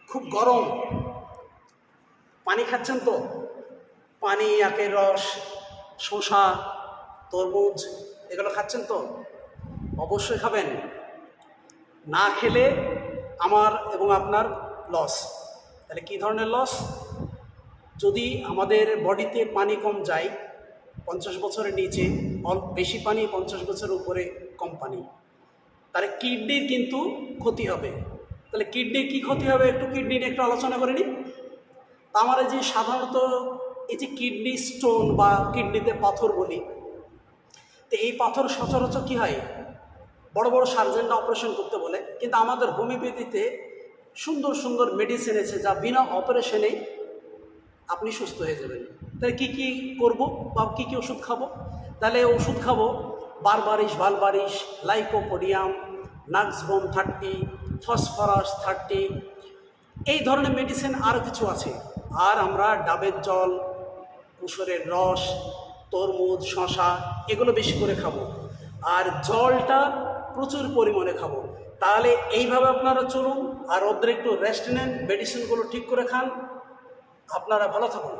খুব গরম, পানি খাচ্ছেন তো? পানি, আখের রস, শসা, তরমুজ এগুলো খাচ্ছেন তো? অবশ্যই খাবেন। না খেলে আমার এবং আপনার লস। তাহলে কী ধরনের লস? যদি আমাদের বডিতে পানি কম যায়, 50 বছরের নিচে বেশি পানি, 50 বছরের উপরে কম পানি, তাহলে কিডনির কিন্তু ক্ষতি হবে। তাহলে কিডনির কী ক্ষতি হবে, একটু কিডনি নিয়ে একটু আলোচনা করে নিই। তা আমরা যে সাধারণত এই যে কিডনি স্টোন বা কিডনিতে পাথর বলি, তো এই পাথর সচরাচর কী হয়, বড় বড় সার্জেনরা অপারেশন করতে বলে, কিন্তু আমাদের হোমিওপ্যাথিতে সুন্দর সুন্দর মেডিসিন আছে যা বিনা অপারেশনেই আপনি সুস্থ হয়ে যাবেন। তাহলে কী কী করব বা কী কী ওষুধ খাবো? তাহলে ওষুধ খাবো বারবারিশ, ভালবারিশ, লাইকোপোডিয়াম, নাক্সবোম 30, ফসফরাস 30, এই ধরনের মেডিসিন আরও কিছু আছে। আর আমরা ডাবের জল, কুসুরের রস, তরমুজ, শসা এগুলো বেশি করে খাবো। আর জলটা প্রচুর পরিমাণে খাবো। তাহলে এইভাবে আপনারা চলুন, আর ওদের একটু রেস্ট নেন, মেডিসিনগুলো ঠিক করে খান। আপনারা ভালো থাকুন।